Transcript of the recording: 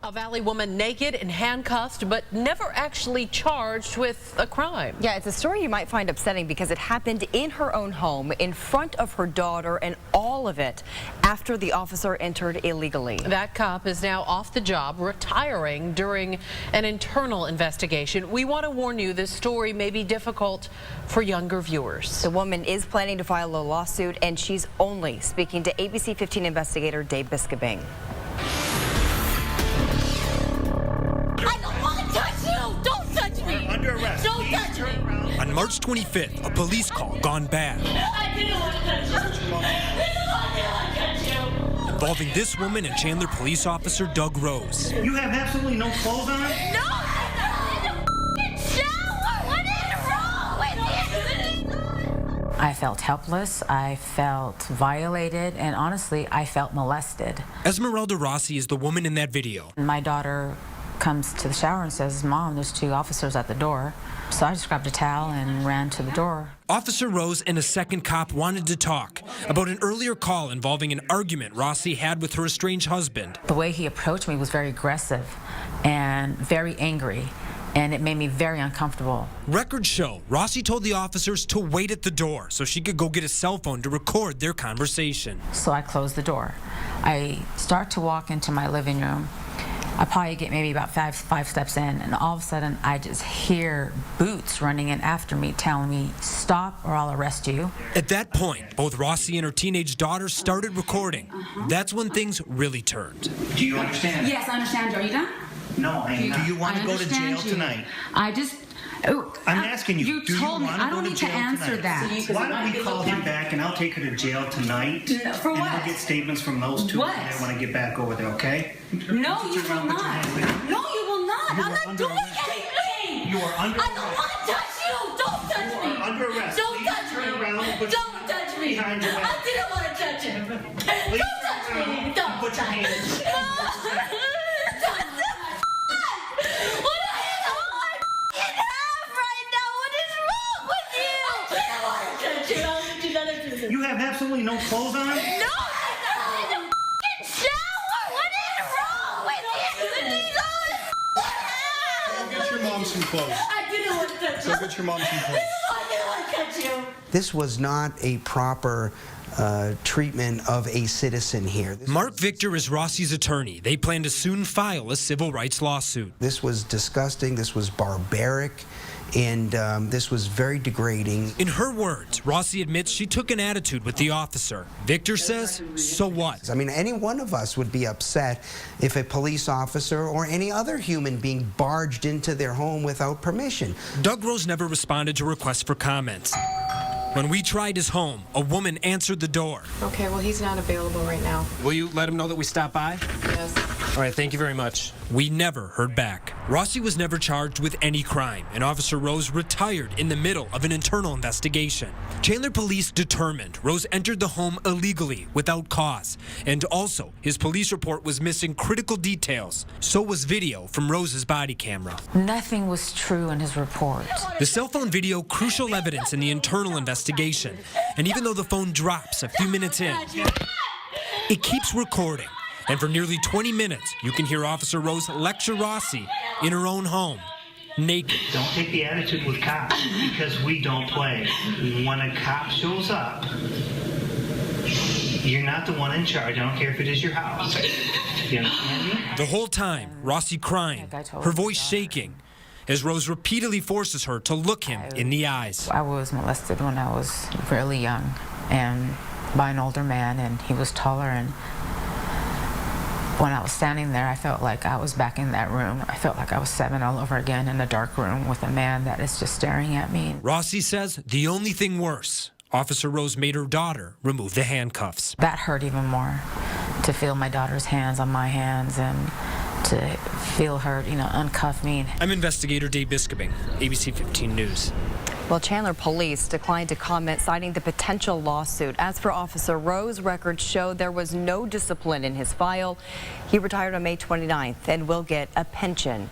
A Valley woman naked and handcuffed, but never actually charged with a crime. Yeah, it's a story you might find upsetting because it happened in her own home, in front of her daughter, and all of it after the officer entered illegally. That cop is now off the job, retiring during an internal investigation. We want to warn you, this story may be difficult for younger viewers. The woman is planning to file a lawsuit, and she's only speaking to ABC 15 investigator Dave Biscobing. Under arrest. Don't touch me. On March 25th, a police call gone bad. I didn't want to touch you. I didn't want to touch you. Involving this woman and Chandler police officer Doug Rose. You have absolutely no clothes on? No, I'm in the shower. What is wrong with you? I felt helpless, I felt violated, and honestly, I felt molested. Esmeralda Rossi is the woman in that video. My daughter comes to the shower and says, "Mom, there's two officers at the door." So I just grabbed a towel and ran to the door. Officer Rose and a second cop wanted to talk about an earlier call involving an argument Rossi had with her estranged husband. The way he approached me was very aggressive and very angry, and it made me very uncomfortable. Records show Rossi told the officers to wait at the door so she could go get a cell phone to record their conversation. So I closed the door. I start to walk into my living room. I probably get maybe about five steps in, and all of a sudden I just hear boots running in after me telling me, "Stop or I'll arrest you." At that point, both Rossi and her teenage daughter started recording. That's when things really turned. Do you understand? Yes, I understand. Are you done? No, I am not. Do you want to go to jail tonight? I just... I'm asking you, You do you told me. want to I go don't to need to jail answer tonight? that. Why don't we call him back and I'll take her to jail tonight? No, for and what? I'll get statements from those two What? when I get back over there, okay? No, you will not. No, you will not. You I'm are not under doing arrest. anything. You are under I don't want to touch you. Don't touch me. under arrest. Don't Please touch turn me. around and put Don't touch me. behind your I back. didn't want to touch him. Please Don't touch turn around me. and Don't put your touch hands. me. What I am in half right now. What is wrong with you? I didn't want to touch you. I didn't do that. You have absolutely no clothes on? No, I'm not in the shower. What is wrong with you? Go get your mom some clothes. I didn't want to touch you. Go get your mom some clothes. I didn't want to touch you. This was not a proper treatment of a citizen here. Mark Victor is Rossi's attorney. They plan to soon file a civil rights lawsuit. This was disgusting, this was barbaric, and this was very degrading. In her words, Rossi admits she took an attitude with the officer. Victor says, so what? I mean, any one of us would be upset if a police officer or any other human being barged into their home without permission. Doug Rose never responded to requests for comments. When we tried his home, a woman answered the door. Okay, well, he's not available right now. Will you let him know that we stopped by? Yes. All right, thank you very much. We never heard back. Rossi was never charged with any crime, and Officer Rose retired in the middle of an internal investigation. Chandler police determined Rose entered the home illegally without cause, and also his police report was missing critical details. So was video from Rose's body camera. Nothing was true in his report. The cell phone video, crucial evidence in the internal investigation, and even though the phone drops a few minutes in, it keeps recording. And for nearly 20 minutes, you can hear Officer Rose lecture Rossi in her own home, naked. Don't take the attitude with cops because we don't play. When a cop shows up, you're not the one in charge. I don't care if it is your house. You understand me? The whole time, Rossi crying, her voice shaking, as Rose repeatedly forces her to look him in the eyes. I was molested when I was really young, and by an older man, and he was taller, and when I was standing there, I felt like I was back in that room. I felt like I was 7 all over again in a dark room with a man that is just staring at me. Rossi says the only thing worse, Officer Rose made her daughter remove the handcuffs. That hurt even more, to feel my daughter's hands on my hands and to feel her, uncuff me. I'm investigator Dave Biscobing, ABC 15 News. Well, Chandler police declined to comment, citing the potential lawsuit. As for Officer Rose, records show there was no discipline in his file. He retired on May 29th and will get a pension.